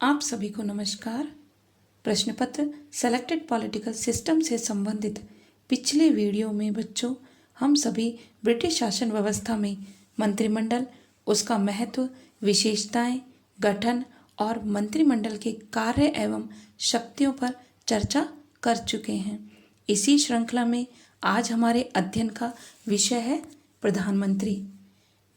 आप सभी को नमस्कार। प्रश्न पत्र सेलेक्टेड पॉलिटिकल सिस्टम से संबंधित पिछले वीडियो में बच्चों हम सभी ब्रिटिश शासन व्यवस्था में मंत्रिमंडल, उसका महत्व, विशेषताएं, गठन और मंत्रिमंडल के कार्य एवं शक्तियों पर चर्चा कर चुके हैं। इसी श्रृंखला में आज हमारे अध्ययन का विषय है प्रधानमंत्री।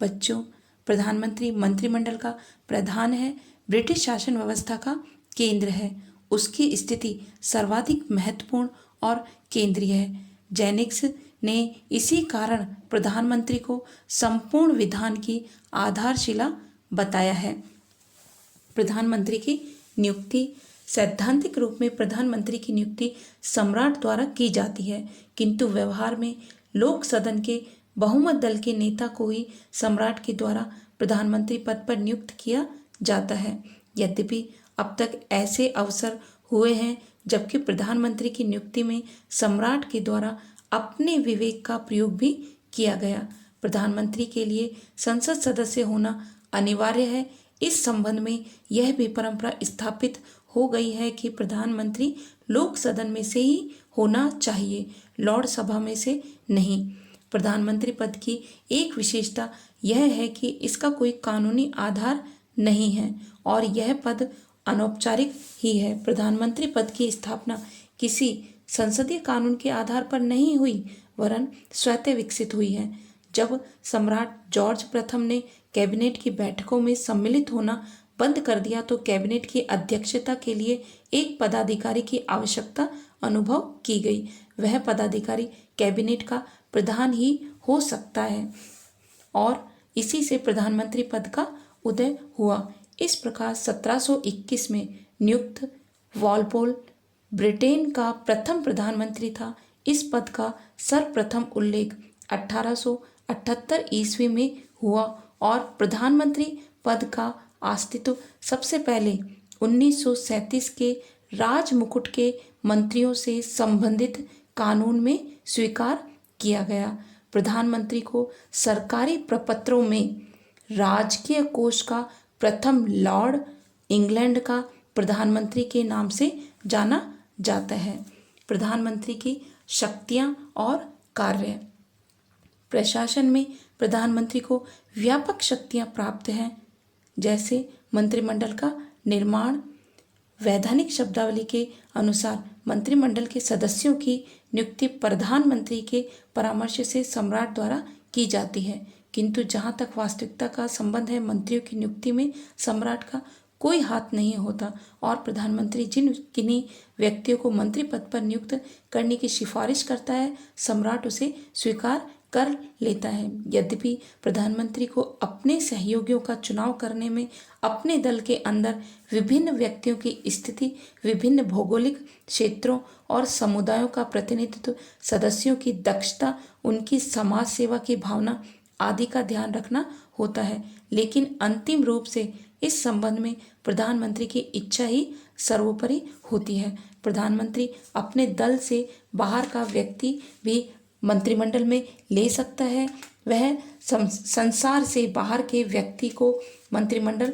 बच्चों, प्रधानमंत्री मंत्रिमंडल का प्रधान है, ब्रिटिश शासन व्यवस्था का केंद्र है, उसकी स्थिति सर्वाधिक महत्वपूर्ण और केंद्रीय है। जेनिक्स ने इसी कारण प्रधानमंत्री को संपूर्ण विधान की आधारशिला बताया है। प्रधानमंत्री की नियुक्ति सैद्धांतिक रूप में प्रधानमंत्री की नियुक्ति सम्राट द्वारा की जाती है, किंतु व्यवहार में लोक सदन के बहुमत दल के नेता को ही सम्राट के द्वारा प्रधानमंत्री पद पर नियुक्त किया जाता है। यद्यपि अब तक ऐसे अवसर हुए हैं जबकि प्रधानमंत्री की नियुक्ति में सम्राट के द्वारा अपने विवेक का प्रयोग भी किया गया। प्रधानमंत्री के लिए संसद सदस्य होना अनिवार्य है। इस संबंध में यह भी परंपरा स्थापित हो गई है कि प्रधानमंत्री लोक सदन में से ही होना चाहिए, लॉर्ड सभा में से नहीं। प्रधानमंत्री पद की एक विशेषता यह है कि इसका कोई कानूनी आधार नहीं है और यह पद अनौपचारिक ही है। प्रधानमंत्री पद की स्थापना किसी संसदीय कानून के आधार पर नहीं हुई, वरन स्वतः विकसित हुई है। जब सम्राट जॉर्ज प्रथम ने कैबिनेट की बैठकों में सम्मिलित होना बंद कर दिया तो कैबिनेट की अध्यक्षता के लिए एक पदाधिकारी की आवश्यकता अनुभव की गई। वह पदाधिकारी कैबिनेट का प्रधान ही हो सकता है और इसी से प्रधानमंत्री पद का उदय हुआ। इस प्रकार 1721 में नियुक्त वॉलपोल ब्रिटेन का प्रथम प्रधानमंत्री था। इस पद का सर्वप्रथम उल्लेख 1878 ईस्वी में हुआ और प्रधानमंत्री पद का अस्तित्व सबसे पहले 1937 के राजमुकुट के मंत्रियों से संबंधित कानून में स्वीकार किया गया। प्रधानमंत्री को सरकारी प्रपत्रों में राजकीय कोष का प्रथम लॉर्ड, इंग्लैंड का प्रधानमंत्री के नाम से जाना जाता है। प्रधानमंत्री की शक्तियां और कार्य। प्रशासन में प्रधानमंत्री को व्यापक शक्तियां प्राप्त हैं, जैसे मंत्रिमंडल का निर्माण। वैधानिक शब्दावली के अनुसार मंत्रिमंडल के सदस्यों की नियुक्ति प्रधानमंत्री के परामर्श से सम्राट द्वारा की जाती है, किंतु जहां तक वास्तविकता का संबंध है, मंत्रियों की नियुक्ति में सम्राट का कोई हाथ नहीं होता और प्रधानमंत्री जिन किन्हीं व्यक्तियों को मंत्री पद पर नियुक्त करने की सिफारिश करता है, सम्राट उसे स्वीकार कर लेता है। यद्यपि प्रधानमंत्री को अपने सहयोगियों का चुनाव करने में अपने दल के अंदर विभिन्न व्यक्तियों की स्थिति, विभिन्न भौगोलिक क्षेत्रों और समुदायों का प्रतिनिधित्व, सदस्यों की दक्षता, उनकी समाज सेवा की भावना आदि का ध्यान रखना होता है, लेकिन अंतिम रूप से इस संबंध में प्रधानमंत्री की इच्छा ही सर्वोपरि होती है। प्रधानमंत्री अपने दल से बाहर का व्यक्ति भी मंत्रिमंडल में ले सकता है। वह संसार से बाहर के व्यक्ति को मंत्रिमंडल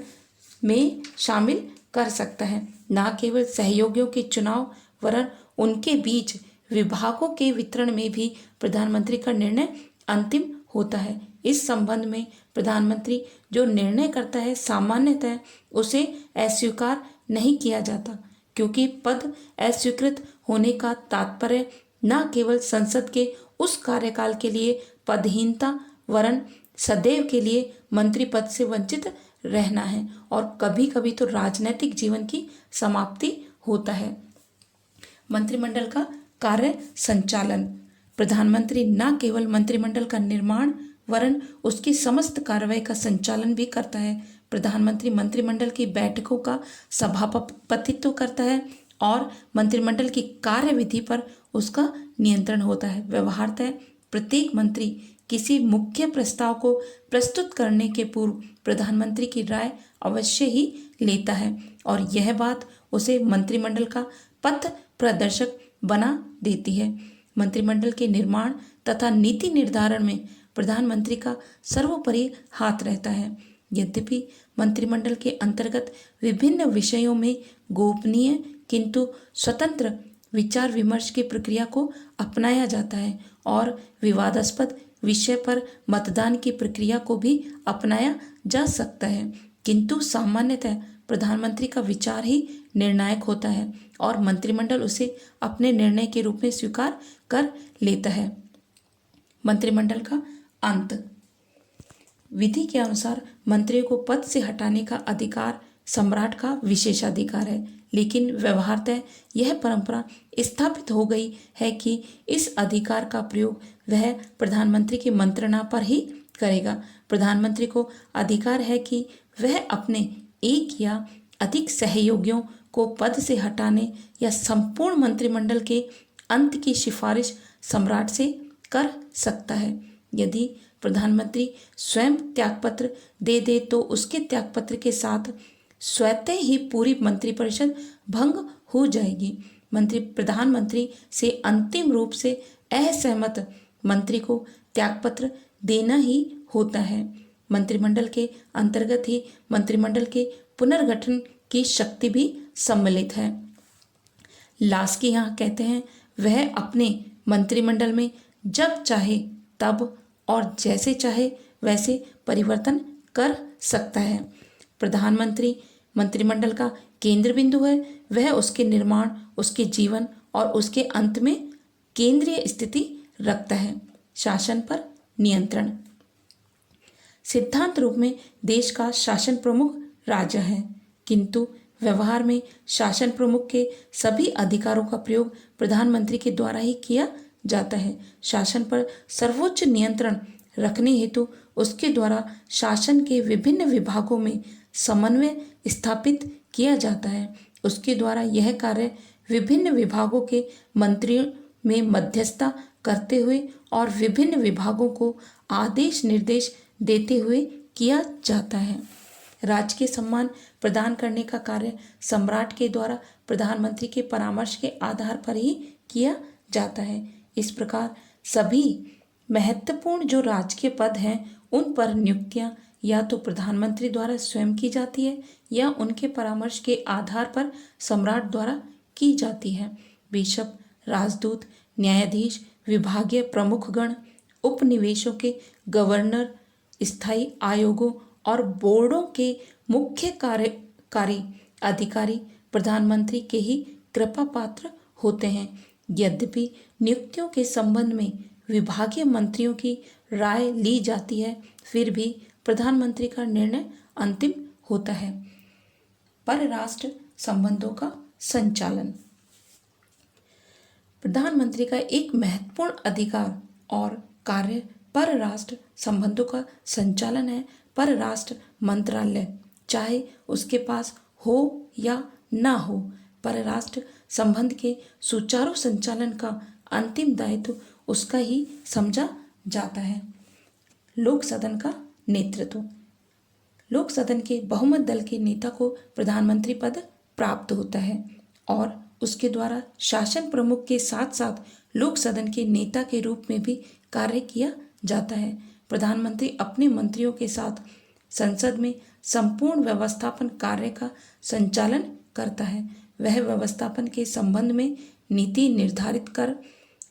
में शामिल कर सकता है। न केवल सहयोगियों के चुनाव वरन उनके बीच विभागों के वितरण में भी प्रधानमंत्री का निर्णय अंतिम होता है। इस संबंध में प्रधानमंत्री जो निर्णय करता है, सामान्यतः उसे अस्वीकार नहीं किया जाता, क्योंकि पद अस्वीकृत होने का तात्पर्य न केवल संसद के उस कार्यकाल के लिए पदहीनता वरन सदैव के लिए मंत्री पद से वंचित रहना है और कभी कभी तो राजनैतिक जीवन की समाप्ति होता है। मंत्रिमंडल का कार्य संचालन। प्रधानमंत्री न केवल मंत्रिमंडल का निर्माण वरन उसकी समस्त कार्रवाई का संचालन भी करता है। प्रधानमंत्री मंत्रिमंडल की बैठकों का सभापतित्व करता है और मंत्रिमंडल की कार्यविधि पर उसका नियंत्रण होता है। व्यवहारतः प्रत्येक मंत्री किसी मुख्य प्रस्ताव को प्रस्तुत करने के पूर्व प्रधानमंत्री की राय अवश्य ही लेता है और यह बात उसे मंत्रिमंडल का पथ प्रदर्शक बना देती है। मंत्रिमंडल के निर्माण तथा नीति निर्धारण में प्रधानमंत्री का सर्वोपरि हाथ रहता है। यद्यपि मंत्रिमंडल के अंतर्गत विभिन्न विषयों में गोपनीय किंतु स्वतंत्र विचार विमर्श की प्रक्रिया को अपनाया जाता है और विवादास्पद विषय पर मतदान की प्रक्रिया को भी अपनाया जा सकता है, किंतु सामान्यतः प्रधानमंत्री का विचार ही निर्णायक होता है और मंत्रिमंडल उसे अपने निर्णय के रूप में स्वीकार कर लेता है। मंत्रिमंडल का अंत। विधि के अनुसार मंत्रियों को पद से हटाने का अधिकार सम्राट का विशेषाधिकार है, लेकिन व्यवहारतः यह परंपरा स्थापित हो गई है कि इस अधिकार का प्रयोग वह प्रधानमंत्री की मंत्रणा पर ही करेगा। प्रधानमंत्री को अधिकार है कि वह अपने एक या अधिक सहयोगियों को पद से हटाने या संपूर्ण मंत्रिमंडल के अंत की सिफारिश सम्राट से कर सकता है। यदि प्रधानमंत्री स्वयं त्यागपत्र दे दे तो उसके त्यागपत्र के साथ स्वतः ही पूरी मंत्रिपरिषद भंग हो जाएगी। प्रधानमंत्री से अंतिम रूप से असहमत मंत्री को त्यागपत्र देना ही होता है। मंत्रिमंडल के अंतर्गत ही मंत्रिमंडल के पुनर्गठन की शक्ति भी सम्मिलित है। लास्की यहाँ कहते हैं वह अपने मंत्रिमंडल में जब चाहे तब और जैसे चाहे वैसे परिवर्तन कर सकता है। प्रधानमंत्री मंत्रिमंडल का केंद्र बिंदु है, वह उसके निर्माण, उसके जीवन और उसके अंत में केंद्रीय स्थिति रखता है। शासन पर नियंत्रण। सिद्धांत रूप में देश का शासन प्रमुख राजा है, किंतु व्यवहार में शासन प्रमुख के सभी अधिकारों का प्रयोग प्रधानमंत्री के द्वारा ही किया जाता है। शासन पर सर्वोच्च नियंत्रण रखने हेतु उसके द्वारा शासन के विभिन्न विभागों में समन्वय स्थापित किया जाता है। उसके द्वारा यह कार्य विभिन्न विभागों के मंत्रियों में मध्यस्थता करते हुए और विभिन्न विभागों को आदेश निर्देश देते हुए किया जाता है। राजकीय सम्मान प्रदान करने का कार्य सम्राट के द्वारा प्रधानमंत्री के परामर्श के आधार पर ही किया जाता है। इस प्रकार सभी महत्वपूर्ण जो राजकीय पद हैं उन पर नियुक्तियां या तो प्रधानमंत्री द्वारा स्वयं की जाती है या उनके परामर्श के आधार पर सम्राट द्वारा की जाती है। बिशप, राजदूत, न्यायाधीश, विभागीय प्रमुखगण, उपनिवेशों के गवर्नर, स्थायी आयोगों और बोर्डों के मुख्य कार्यकारी अधिकारी प्रधानमंत्री के ही कृपा पात्र होते हैं। यद्यपि नियुक्तियों के संबंध में विभागीय मंत्रियों की राय ली जाती है, फिर भी प्रधानमंत्री का निर्णय अंतिम होता है। परराष्ट्र संबंधों का संचालन। प्रधानमंत्री का एक महत्वपूर्ण अधिकार और कार्य परराष्ट्र संबंधों का संचालन है। परराष्ट्र मंत्रालय चाहे उसके पास हो या ना हो, परराष्ट्र संबंध के सुचारू संचालन का अंतिम दायित्व उसका ही समझा जाता है। लोक सदन का नेतृत्व। लोक सदन के बहुमत दल के नेता को प्रधानमंत्री पद प्राप्त होता है और उसके द्वारा शासन प्रमुख के साथ साथ लोक सदन के नेता के रूप में भी कार्य किया जाता है। प्रधानमंत्री अपने मंत्रियों के साथ संसद में संपूर्ण व्यवस्थापन कार्य का संचालन करता है। वह व्यवस्थापन के संबंध में नीति निर्धारित कर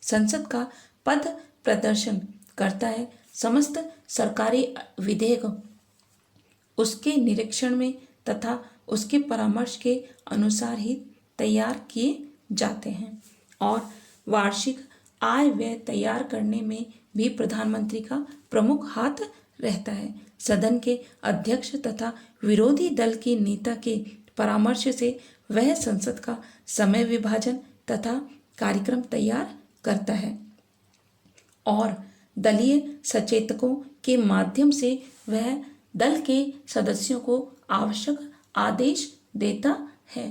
संसद का पद प्रदर्शन करता है। समस्त सरकारी विधेयक उसके निरीक्षण में तथा उसके परामर्श के अनुसार ही तैयार किए जाते हैं और वार्षिक आय व्यय तैयार करने में भी प्रधानमंत्री का प्रमुख हाथ रहता है। सदन के अध्यक्ष तथा विरोधी दल के नेता के परामर्श से वह संसद का समय विभाजन तथा कार्यक्रम तैयार करता है और दलीय सचेतकों के माध्यम से वह दल के सदस्यों को आवश्यक आदेश देता है।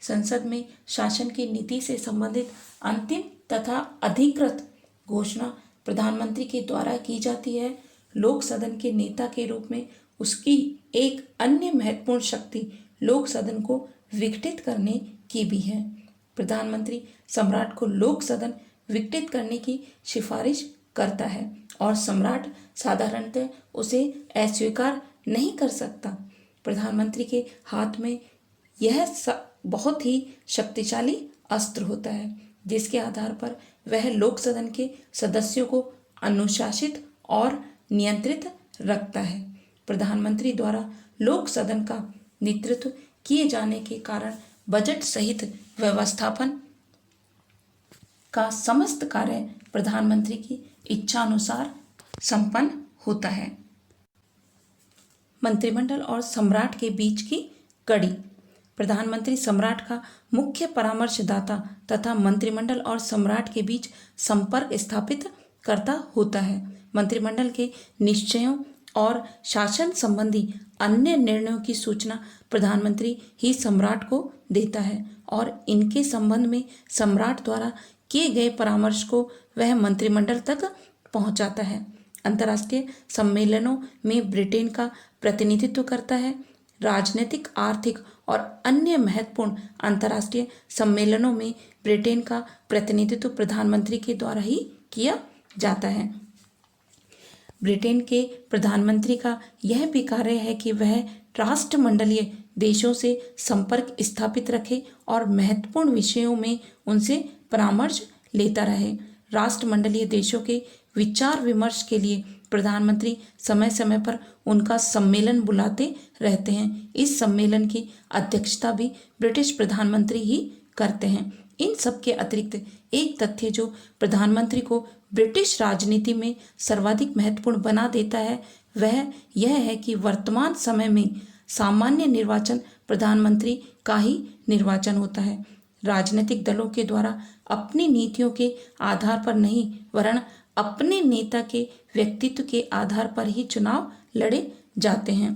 संसद में शासन की नीति से संबंधित अंतिम तथा अधिकृत घोषणा प्रधानमंत्री के द्वारा की जाती है। लोक सदन के नेता के रूप में उसकी एक अन्य महत्वपूर्ण शक्ति लोक सदन को विघटित करने की भी है। प्रधानमंत्री सम्राट को लोक सदन विघटित करने की सिफारिश करता है और सम्राट साधारणतः उसे अस्वीकार नहीं कर सकता। प्रधानमंत्री के हाथ में यह बहुत ही शक्तिशाली अस्त्र होता है, जिसके आधार पर वह लोक सदन के सदस्यों को अनुशासित और नियंत्रित रखता है। प्रधानमंत्री द्वारा लोक सदन का नेतृत्व किए जाने के कारण बजट सहित व्यवस्थापन का समस्त कार्य प्रधानमंत्री की इच्छा अनुसार संपन्न होता है। मंत्रिमंडल और सम्राट के बीच की कड़ी। प्रधानमंत्री सम्राट का मुख्य परामर्शदाता तथा मंत्रिमंडल और सम्राट के बीच संपर्क स्थापित करता होता है। मंत्रिमंडल के निश्चयों और शासन संबंधी अन्य निर्णयों की सूचना प्रधानमंत्री ही सम्राट को देता है और इनके संबंध में सम्राट द्वारा किए गए परामर्श को वह मंत्रिमंडल तक पहुंचाता है। अंतर्राष्ट्रीय सम्मेलनों में ब्रिटेन का प्रतिनिधित्व करता है। राजनीतिक, आर्थिक और अन्य महत्वपूर्ण अंतर्राष्ट्रीय सम्मेलनों में ब्रिटेन का प्रतिनिधित्व प्रधानमंत्री के द्वारा ही किया जाता है। ब्रिटेन के प्रधानमंत्री का यह भी कार्य है कि वह राष्ट्रमंडलीय देशों से संपर्क स्थापित रखे और महत्वपूर्ण विषयों में उनसे परामर्श लेता रहे। राष्ट्रमंडलीय देशों के विचार विमर्श के लिए प्रधानमंत्री समय समय पर उनका सम्मेलन बुलाते रहते हैं। इस सम्मेलन की अध्यक्षता भी ब्रिटिश प्रधानमंत्री ही करते हैं। इन सब के अतिरिक्त एक तथ्य जो प्रधानमंत्री को ब्रिटिश राजनीति में सर्वाधिक महत्वपूर्ण बना देता है वह यह है कि वर्तमान समय में सामान्य निर्वाचन प्रधानमंत्री का ही निर्वाचन होता है। राजनीतिक दलों के द्वारा अपनी नीतियों के आधार पर नहीं वरन अपने नेता के व्यक्तित्व के आधार पर ही चुनाव लड़े जाते हैं।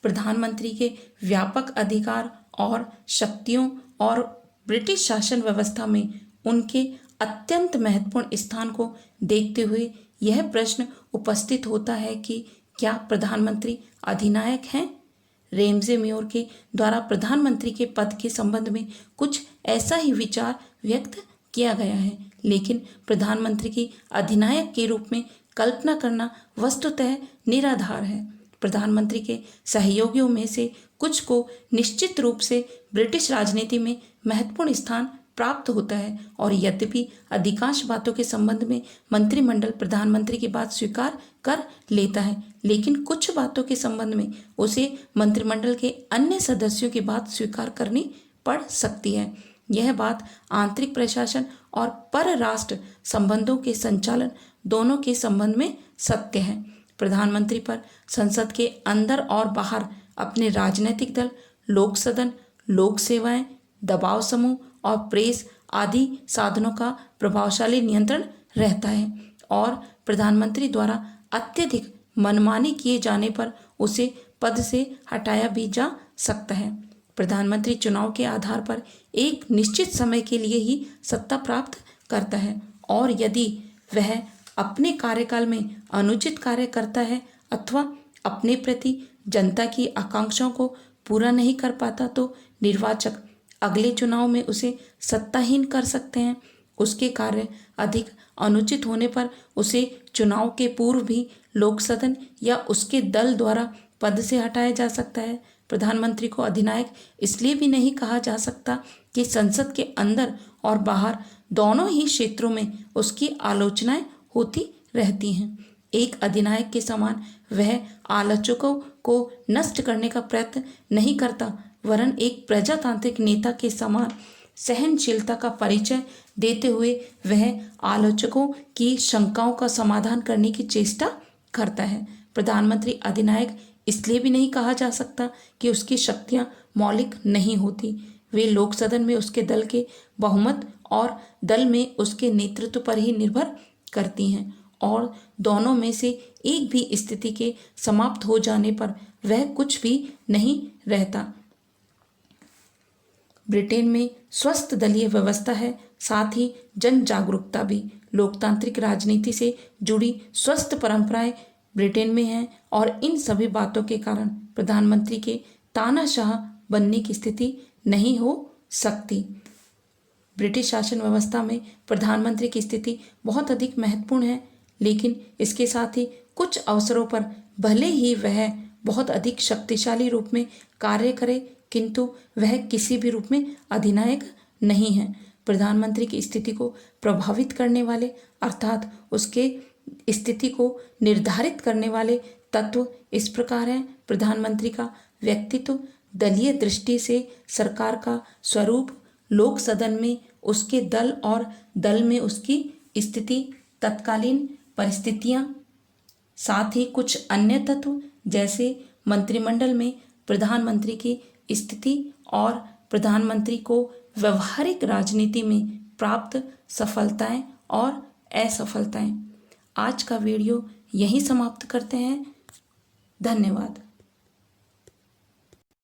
प्रधानमंत्री के व्यापक अधिकार और शक्तियों और ब्रिटिश शासन व्यवस्था में उनके अत्यंत महत्वपूर्ण स्थान को देखते हुए यह प्रश्न उपस्थित होता है कि क्या प्रधानमंत्री अधिनायक हैं? रेमजे मेयर के द्वारा प्रधानमंत्री के पद के संबंध में कुछ ऐसा ही विचार व्यक्त किया गया है, लेकिन प्रधानमंत्री की अधिनायक के रूप में कल्पना करना वस्तुतः निराधार है। प्रधानमंत्री के सहयोगियों में से कुछ को निश्चित रूप से ब्रिटिश राजनीति में महत्वपूर्ण स्थान प्राप्त होता है और यद्यपि अधिकांश बातों के संबंध में मंत्रिमंडल प्रधानमंत्री की बात स्वीकार कर लेता है, लेकिन कुछ बातों के संबंध में उसे मंत्रिमंडल के अन्य सदस्यों की बात स्वीकार करनी पड़ सकती है। यह बात आंतरिक प्रशासन और परराष्ट्र संबंधों के संचालन दोनों के संबंध में सत्य है। प्रधानमंत्री पर संसद के अंदर और बाहर अपने राजनीतिक दल, लोक सदन, लोक सेवाएं, दबाव समूह और प्रेस आदि साधनों का प्रभावशाली नियंत्रण रहता है और प्रधानमंत्री द्वारा अत्यधिक मनमानी किए जाने पर उसे पद से हटाया भी जा सकता है। प्रधानमंत्री चुनाव के आधार पर एक निश्चित समय के लिए ही सत्ता प्राप्त करता है और यदि वह अपने कार्यकाल में अनुचित कार्य करता है अथवा अपने प्रति जनता की आकांक्षाओं को पूरा नहीं कर पाता तो निर्वाचक अगले चुनाव में उसे सत्ताहीन कर सकते हैं। उसके कार्य अधिक अनुचित होने पर उसे चुनाव के पूर्व भी लोक सदन या उसके दल द्वारा पद से हटाया जा सकता है। प्रधानमंत्री को अधिनायक इसलिए भी नहीं कहा जा सकता कि संसद के अंदर और बाहर दोनों ही क्षेत्रों में उसकी आलोचनाएं होती रहती हैं। एक अधिनायक के समान वह आलोचकों को नष्ट करने का प्रयत्न नहीं करता वरन एक प्रजातांत्रिक नेता के समान सहनशीलता का परिचय देते हुए वह आलोचकों की शंकाओं का समाधान करने की चेष्टा करता है। प्रधानमंत्री अधिनायक इसलिए भी नहीं कहा जा सकता कि उसकी शक्तियां मौलिक नहीं होती। वे लोक सदन में उसके दल के बहुमत और दल में उसके नेतृत्व पर ही निर्भर करती हैं और दोनों में से एक भी स्थिति के समाप्त हो जाने पर वह कुछ भी नहीं रहता। ब्रिटेन में स्वस्थ दलीय व्यवस्था है, साथ ही जन जागरूकता भी। लोकतांत्रिक राजनीति से जुड़ी स्वस्थ परंपराएं ब्रिटेन में हैं और इन सभी बातों के कारण प्रधानमंत्री के तानाशाह बनने की स्थिति नहीं हो सकती। ब्रिटिश शासन व्यवस्था में प्रधानमंत्री की स्थिति बहुत अधिक महत्वपूर्ण है, लेकिन इसके साथ ही कुछ अवसरों पर भले ही वह बहुत अधिक शक्तिशाली रूप में कार्य करे, किंतु वह किसी भी रूप में अधिनायक नहीं है। प्रधानमंत्री की स्थिति को प्रभावित करने वाले अर्थात उसके स्थिति को निर्धारित करने वाले तत्व इस प्रकार हैं। प्रधानमंत्री का व्यक्तित्व, दलीय दृष्टि से सरकार का स्वरूप, लोक सदन में उसके दल और दल में उसकी स्थिति, तत्कालीन परिस्थितियां, साथ ही कुछ अन्य तत्व जैसे मंत्रिमंडल में प्रधानमंत्री की स्थिति और प्रधानमंत्री को व्यवहारिक राजनीति में प्राप्त सफलताएं और असफलताएं। आज का वीडियो यहीं समाप्त करते हैं। धन्यवाद।